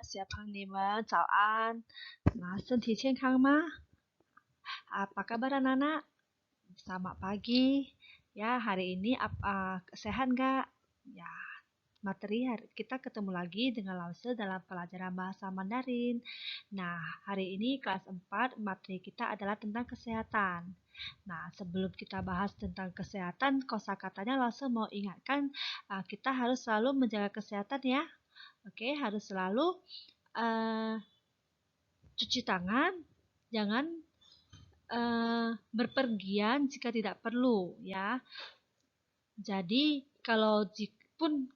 小朋友们早安。身体健康吗？Apa kabar anak-anak? Selamat pagi. Ya, hari ini sehat nggak? Ya, materi kita ketemu lagi dengan Lause dalam pelajaran bahasa Mandarin. Nah, hari ini kelas 4 materi kita adalah tentang kesehatan. Nah, sebelum kita bahas tentang kesehatan, kosakatanya Lause mau ingatkan kita harus selalu menjaga kesehatan ya. Oke, harus selalu cuci tangan, jangan berpergian jika tidak perlu ya. Jadi kalaupun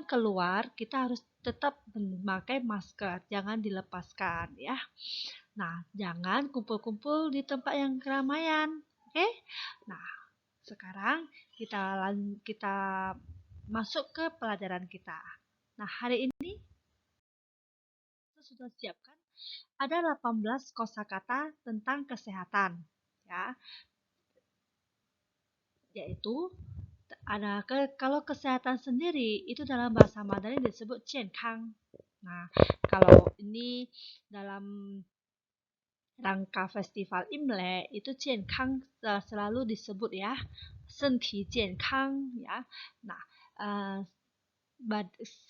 keluar kita harus tetap memakai masker, jangan dilepaskan ya. Nah, jangan kumpul-kumpul di tempat yang keramaian, oke? Nah, sekarang kita masuk ke pelajaran kita. Nah, hari ini kita sudah siapkan ada 18 kosakata tentang kesehatan ya. Yaitu kalau kesehatan sendiri itu dalam bahasa Mandarin disebut "健康". Nah, kalau ini dalam rangka festival Imlek itu "健康" selalu disebut ya, 身体健康 ya. Nah,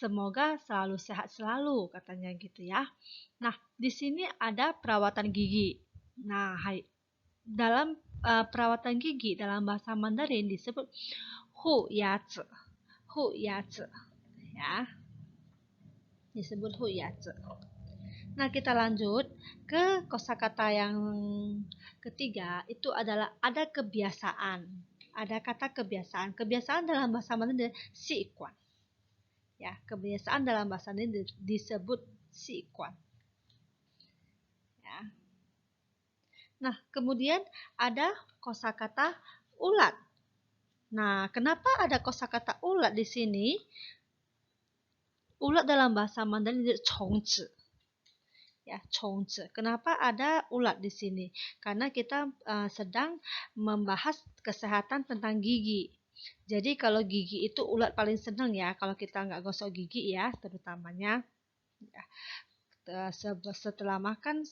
semoga selalu sehat selalu katanya gitu ya. Nah, di sini ada perawatan gigi. Nah, dalam perawatan gigi dalam bahasa Mandarin disebut hu yazi. Hu yazi ya. Disebut hu yazi. Nah, kita lanjut ke kosakata yang ketiga, itu adalah ada kebiasaan. Ada kata kebiasaan. Kebiasaan dalam bahasa Mandarin siquan. Ya, kebiasaan dalam bahasa ini disebut siquan. Ya. Nah, kemudian ada kosakata ulat. Nah, kenapa ada kosakata ulat di sini? Ulat dalam bahasa Mandarin itu congzi. Ya, congzi. Kenapa ada ulat di sini? Karena kita sedang membahas kesehatan tentang gigi. Jadi kalau gigi itu ulat paling senang ya, kalau kita nggak gosok gigi ya, terutamanya ya, setelah makan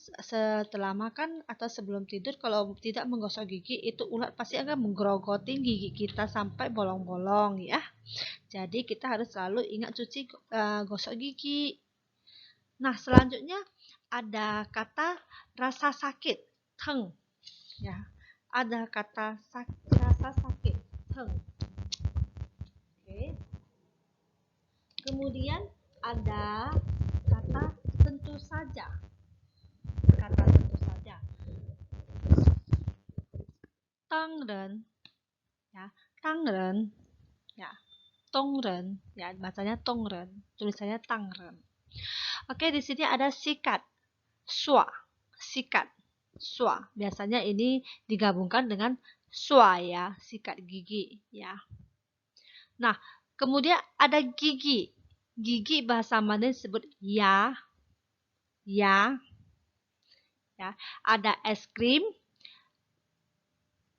atau sebelum tidur, kalau tidak menggosok gigi itu ulat pasti akan menggerogoti gigi kita sampai bolong-bolong ya. Jadi kita harus selalu ingat cuci gosok gigi. Nah, selanjutnya ada kata rasa sakit, teng. Ya, ada kata rasa sakit, teng. Oke. Kemudian ada kata tentu saja. Kata tentu saja. Tangren. Ya, tangren. Ya, tongren. Ya, bacanya tongren. Tulisannya tangren. Oke, di sini ada sikat. Sua. Sikat. Sua. Biasanya ini digabungkan dengan sua ya, sikat gigi ya. Nah, kemudian ada gigi. Gigi bahasa Mandarin disebut ya. Ya. Ya, ada es krim.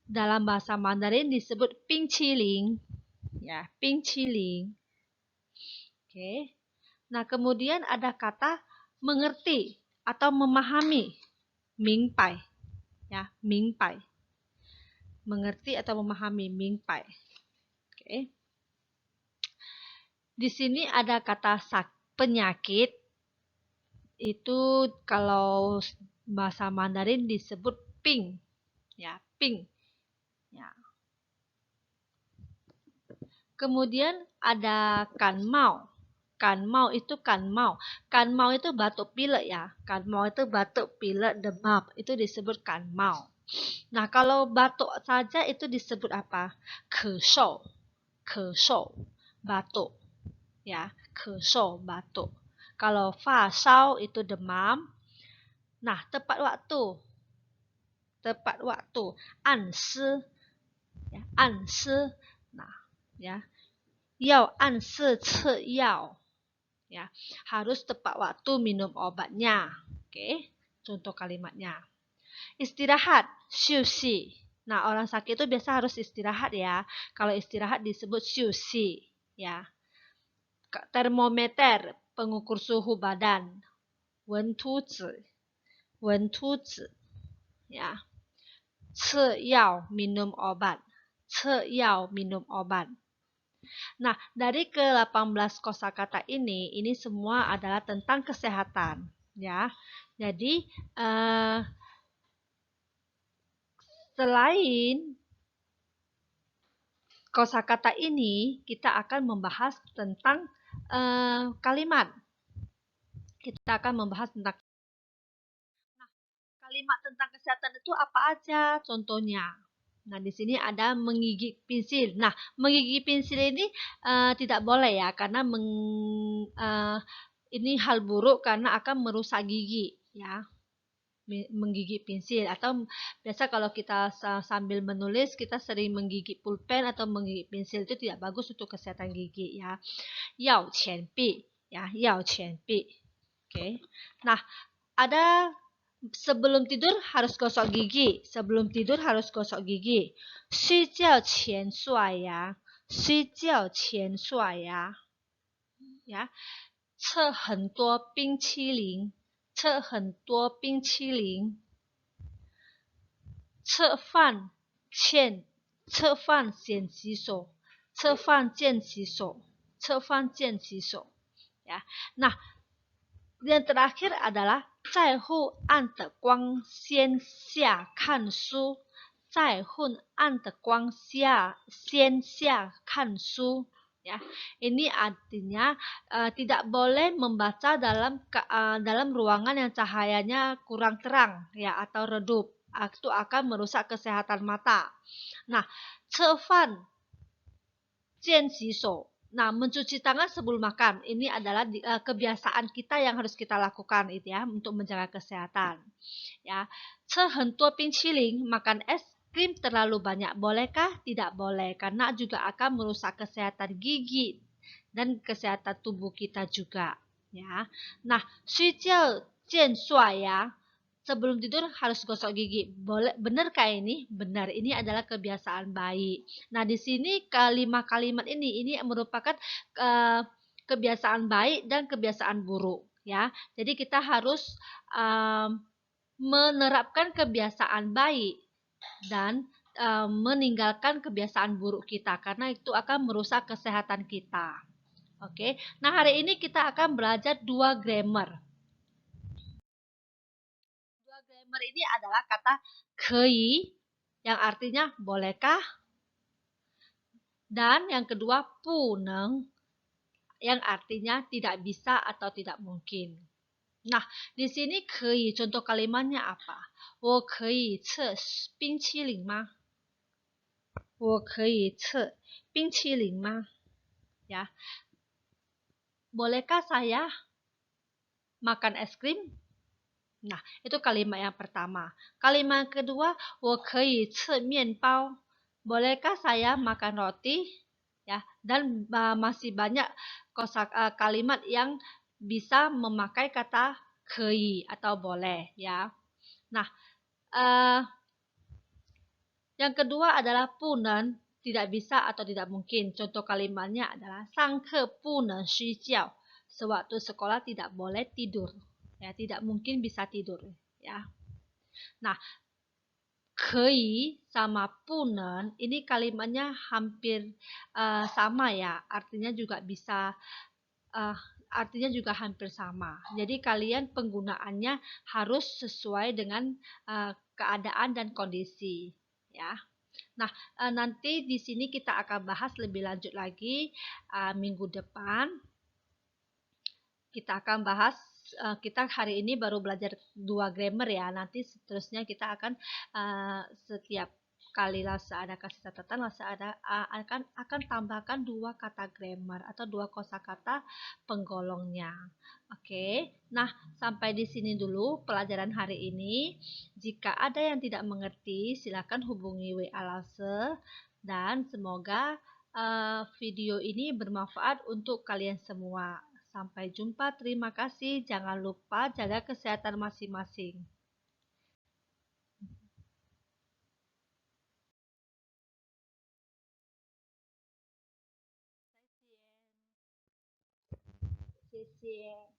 Dalam bahasa Mandarin disebut pinchiling. Ya, pinchiling. Oke. Nah, kemudian ada kata mengerti atau memahami. Mingpai. Ya, mingpai. Mengerti atau memahami, mingpai. Oke. Di sini ada kata penyakit. Itu kalau bahasa Mandarin disebut ping. Ya, ping. Ya. Kemudian ada kanmao. Kanmao itu kanmao. Kanmao itu batuk pilek ya. Kanmao itu batuk pilek demam. Itu disebut kanmao. Nah, kalau batuk saja itu disebut apa? Keshou. Keshou. Batuk. Ya, keshou, batuk. Kalau fasau itu demam. Nah, tepat waktu. Tepat waktu. Ansi. Ya, ansi. Nah, ya. Yao ansi ce yao. Ya, harus tepat waktu minum obatnya. Oke, contoh kalimatnya. Istirahat, xiuxi. Nah, orang sakit itu biasa harus istirahat ya. Kalau istirahat disebut xiuxi, ya. Termometer, pengukur suhu badan. Wen tu zi. Wen tu zi. Ya. Ce yao minum obat. Ce yao minum obat. Nah, dari ke-18 kosakata ini semua adalah tentang kesehatan, ya. Jadi, selain kosakata ini, kita akan membahas tentang kalimat. Kita akan membahas tentang kalimat tentang kesehatan itu apa aja contohnya. Nah, di sini ada menggigit pensil. Nah, menggigit pensil ini tidak boleh ya, karena ini hal buruk karena akan merusak gigi, ya. Menggigit pensil, atau biasa kalau kita sambil menulis kita sering menggigit pulpen atau menggigit pensil, itu tidak bagus untuk kesehatan gigi, ya. Yao qian bi, ya, yao qian bi. Oke. Nah, ada sebelum tidur harus gosok gigi. Sebelum tidur harus gosok gigi. Shui jiao qian shuai ya. Shui jiao qian shuai ya. Ya. 吃很多冰淇淋，吃很多冰淇淋。吃饭前先洗手，吃饭前洗手，吃饭前洗手。Ya. Nah, yang terakhir adalah 在昏暗的光线下看书，在昏暗的光线下看书。Ya, ini artinya tidak boleh membaca dalam ruangan yang cahayanya kurang terang, ya, atau redup. Itu akan merusak kesehatan mata. Nah, 吃饭先洗手. Nah, mencuci tangan sebelum makan ini adalah kebiasaan kita yang harus kita lakukan, itu ya, untuk menjaga kesehatan. Ya, 吃很多冰淇淋, makan es krim terlalu banyak, bolehkah? Tidak boleh, karena juga akan merusak kesehatan gigi dan kesehatan tubuh kita juga, ya. Nah, 睡觉见帅 ya. Sebelum tidur harus gosok gigi. Boleh, benarkah ini? Benar, ini adalah kebiasaan baik. Nah, di sini kalimat ini merupakan kebiasaan baik dan kebiasaan buruk, ya. Jadi kita harus menerapkan kebiasaan baik dan meninggalkan kebiasaan buruk kita, karena itu akan merusak kesehatan kita. Oke. Nah, hari ini kita akan belajar dua grammar. Dua grammar ini adalah kata kei yang artinya bolehkah, dan yang kedua puneng yang artinya tidak bisa atau tidak mungkin. Nah, di sini kei contoh kalimatnya apa? 我可以吃冰淇淋吗？我可以吃冰淇淋吗？ Ya. Bolehkah saya makan es krim? Nah, itu kalimat yang pertama. Kalimat kedua, 我可以吃面包. Bolehkah saya makan roti? Ya, dan masih banyak kalimat yang bisa memakai kata kei atau boleh, ya. Nah, yang kedua adalah punen, tidak bisa atau tidak mungkin. Contoh kalimatnya adalah 上课不能睡觉. Sewaktu sekolah tidak boleh tidur. Ya, tidak mungkin bisa tidur, ya. Nah, kei sama punen ini kalimatnya hampir sama, ya. Artinya juga bisa artinya juga hampir sama. Jadi kalian penggunaannya harus sesuai dengan keadaan dan kondisi, ya. Nah, nanti di sini kita akan bahas lebih lanjut lagi minggu depan. Kita akan bahas, kita hari ini baru belajar dua grammar, ya. Nanti seterusnya kita akan setiap kali Lasa ada kasih catatan, Lasa ada akan tambahkan dua kata grammar atau dua kosakata penggolongnya. Oke. Nah, sampai di sini dulu pelajaran hari ini. Jika ada yang tidak mengerti, silakan hubungi WA Lasa, dan semoga video ini bermanfaat untuk kalian semua. Sampai jumpa, terima kasih. Jangan lupa jaga kesehatan masing-masing. 谢谢。